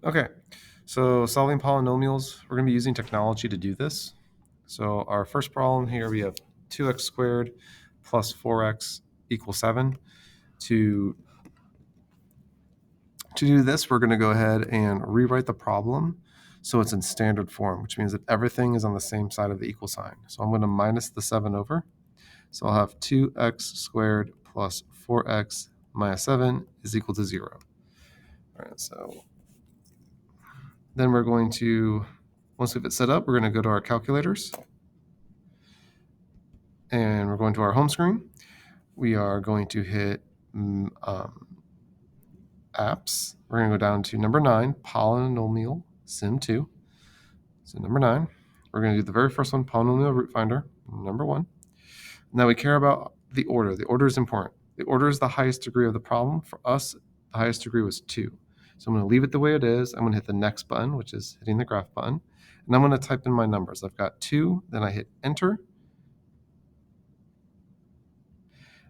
Okay, so solving polynomials, we're going to be using technology to do this. So our first problem here, we have 2x squared plus 4x equals 7. To do this, we're going to go ahead and rewrite the problem so it's in standard form, which means that everything is on the same side of the equal sign. So I'm going to minus the 7 over. So I'll have 2x squared plus 4x minus 7 is equal to 0. All right, so then we're going to, once we have it set up, we're going to go to our calculators. And we're going to our home screen. We are going to hit apps. We're going to go down to number 9, Polynomial Sim 2. So number 9. We're going to do the very first one, Polynomial Root Finder, number 1. Now we care about the order. The order is important. The order is the highest degree of the problem. For us, the highest degree was 2. So I'm going to leave it the way it is. I'm going to hit the next button, which is hitting the graph button. And I'm going to type in my numbers. I've got 2, then I hit enter.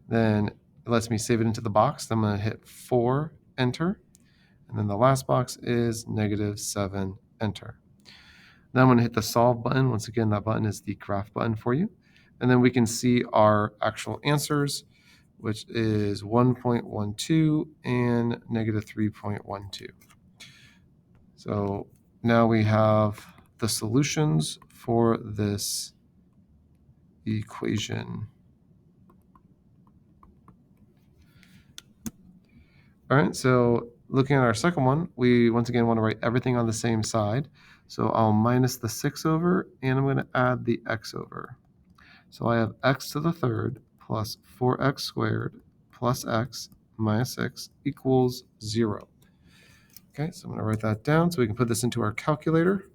Then it lets me save it into the box. Then I'm going to hit 4, enter. And then the last box is -7, enter. Then I'm going to hit the solve button. Once again, that button is the graph button for you. And then we can see our actual answers, which is 1.12 and -3.12. So now we have the solutions for this equation. All right, so looking at our second one, we once again want to write everything on the same side. So I'll minus the 6 over, and I'm going to add the x over. So I have x to the third plus 4x squared plus x minus 6 equals 0. Okay, so I'm going to write that down so we can put this into our calculator.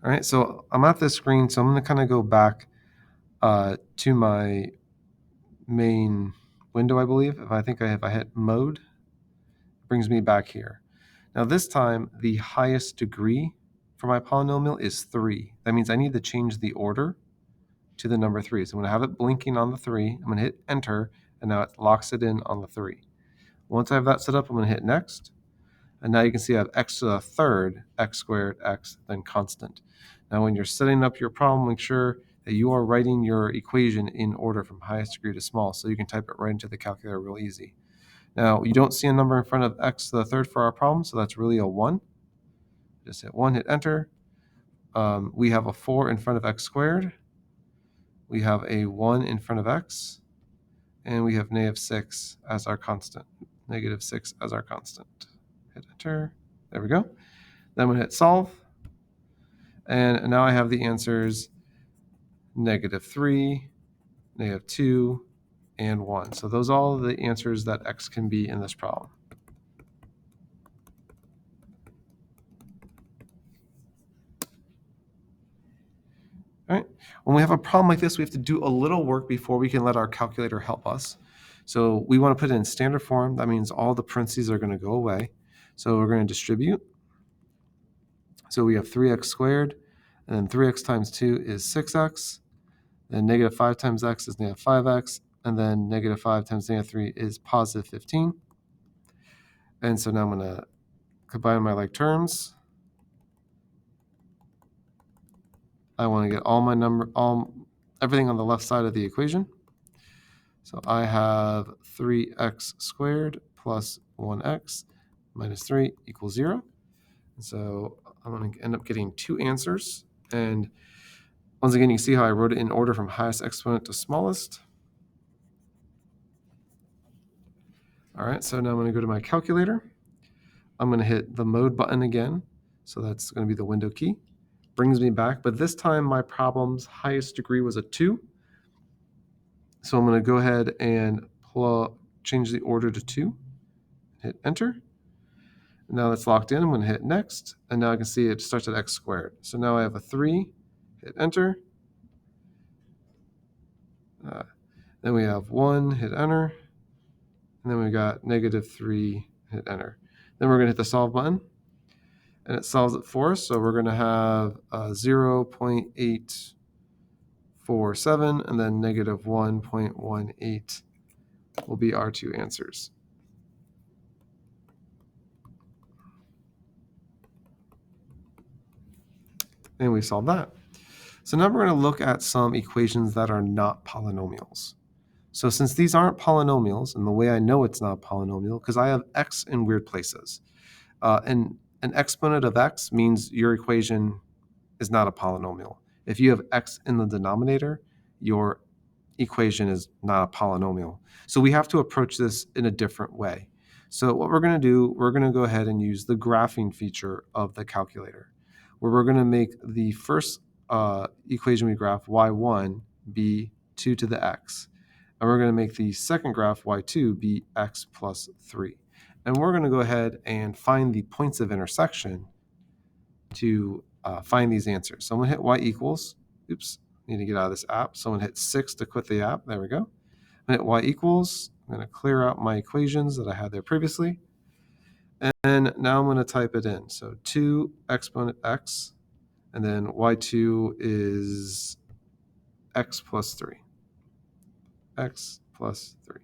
All right, so I'm at this screen, so I'm going to kind of go back to my main window, I believe. If I hit mode, it brings me back here. Now this time, the highest degree for my polynomial is 3. That means I need to change the order to the number 3. So I'm going to have it blinking on the 3. I'm going to hit enter, and now it locks it in on the 3. Once I have that set up, I'm going to hit next. And now you can see I have x to the third, x squared, x, then constant. Now when you're setting up your problem, make sure that you are writing your equation in order from highest degree to small, so you can type it right into the calculator real easy. Now, you don't see a number in front of x to the third for our problem, so that's really a 1. Just hit 1, hit enter. We have a 4 in front of x squared. We have a 1 in front of x. And we have -6 as our constant. -6 as our constant. Hit enter. There we go. Then I'm going to hit solve. And now I have the answers -3, -2, and 1. So those are all the answers that x can be in this problem. All right. When we have a problem like this, we have to do a little work before we can let our calculator help us. So we want to put it in standard form. That means all the parentheses are going to go away. So we're going to distribute. So we have 3x squared, and then 3x times 2 is 6x. Then -5 times x is -5x, and then -5 times -3 is +15. And so now I'm going to combine my like terms. I want to get everything on the left side of the equation. So I have 3x squared plus 1x minus 3 equals 0. And so I'm going to end up getting 2 answers. And once again, you can see how I wrote it in order from highest exponent to smallest. All right, so now I'm going to go to my calculator. I'm going to hit the mode button again. So that's going to be the window key. Brings me back, but this time my problem's highest degree was a 2. So I'm going to go ahead and change the order to 2. Hit enter. Now that's locked in. I'm going to hit next. And now I can see it starts at x squared. So now I have a 3. Hit enter. Then we have 1. Hit enter. And then we got -3. Hit enter. Then we're going to hit the solve button. And it solves it for us. So we're going to have 0.847 and then -1.18 will be our 2 answers. And we solved that. So now we're going to look at some equations that are not polynomials. So since these aren't polynomials, and the way I know it's not a polynomial, because I have x in weird places. And an exponent of x means your equation is not a polynomial. If you have x in the denominator, your equation is not a polynomial. So we have to approach this in a different way. So what we're going to do, we're going to go ahead and use the graphing feature of the calculator, where we're going to make the first equation we graph, y1, be 2 to the x. And we're going to make the second graph, y2, be x plus 3. And we're going to go ahead and find the points of intersection to find these answers. So I'm going to hit y equals, oops, need to get out of this app. So I'm going to hit 6 to quit the app. There we go. I'm going to hit y equals. I'm going to clear out my equations that I had there previously. And now I'm going to type it in. So 2 exponent x, and then y2 is x plus 3. X plus 3.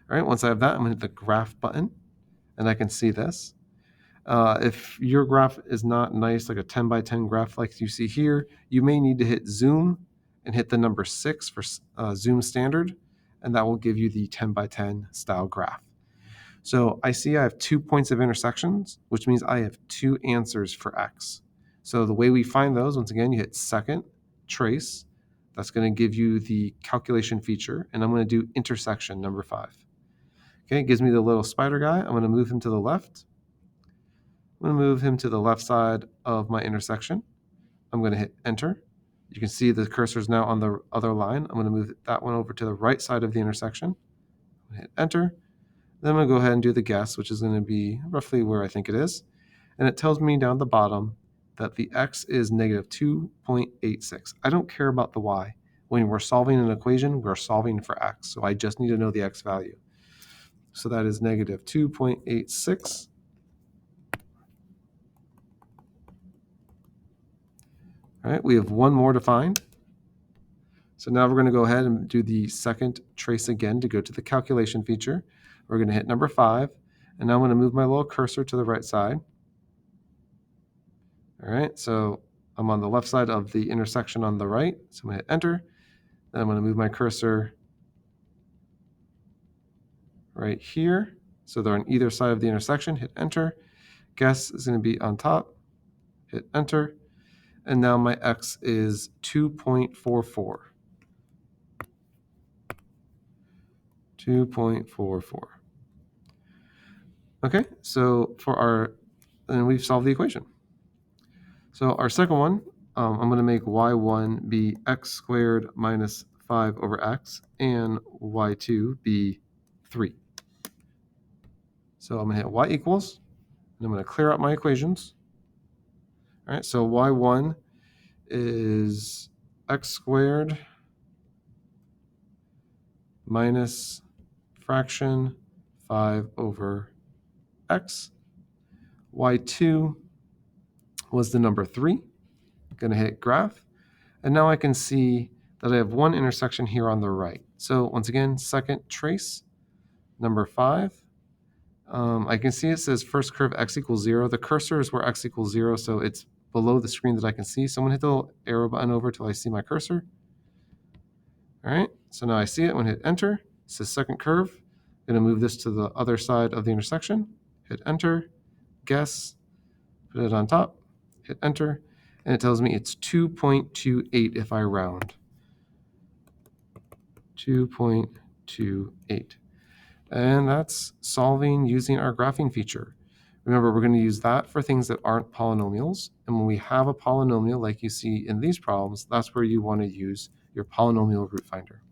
All right, once I have that, I'm going to hit the graph button, and I can see this. If your graph is not nice, like a 10 by 10 graph like you see here, you may need to hit zoom and hit the number 6 for zoom standard, and that will give you the 10 by 10 style graph. So I see I have 2 points of intersections, which means I have 2 answers for x. So the way we find those, once again, you hit second, trace. That's going to give you the calculation feature, and I'm going to do intersection number 5. Okay, it gives me the little spider guy. I'm going to move him to the left. I'm going to move him to the left side of my intersection. I'm going to hit enter. You can see the cursor is now on the other line. I'm going to move that one over to the right side of the intersection. I'm going to hit enter. Then I'm going to go ahead and do the guess, which is going to be roughly where I think it is. And it tells me down at the bottom that the x is negative 2.86. I don't care about the y. When we're solving an equation, we're solving for x. So I just need to know the x value. So that is negative 2.86. All right, we have one more to find. So now we're going to go ahead and do the second trace again to go to the calculation feature. We're going to hit number 5, and now I'm going to move my little cursor to the right side. All right, so I'm on the left side of the intersection on the right, so I'm going to hit enter. Then I'm going to move my cursor right here. So they're on either side of the intersection, hit enter. Guess is going to be on top, hit enter. And now my x is 2.44. 2.44. Okay, so and we've solved the equation. So our second one, I'm going to make y1 be x squared minus 5 over x, and y2 be 3. So I'm going to hit y equals, and I'm going to clear out my equations. All right, so y1 is x squared minus fraction 5 over x. y2 was the number 3. Going to hit graph. And now I can see that I have one intersection here on the right. So once again, second trace, number 5. I can see it says first curve x equals 0. The cursor is where x equals 0, so it's below the screen that I can see. So I'm going to hit the little arrow button over till I see my cursor. All right, so now I see it. I'm going to hit enter. It says second curve. I'm going to move this to the other side of the intersection. Hit enter, guess, put it on top, hit enter, and it tells me it's 2.28 if I round. 2.28. And that's solving using our graphing feature. Remember, we're going to use that for things that aren't polynomials. And when we have a polynomial like you see in these problems, that's where you want to use your polynomial root finder.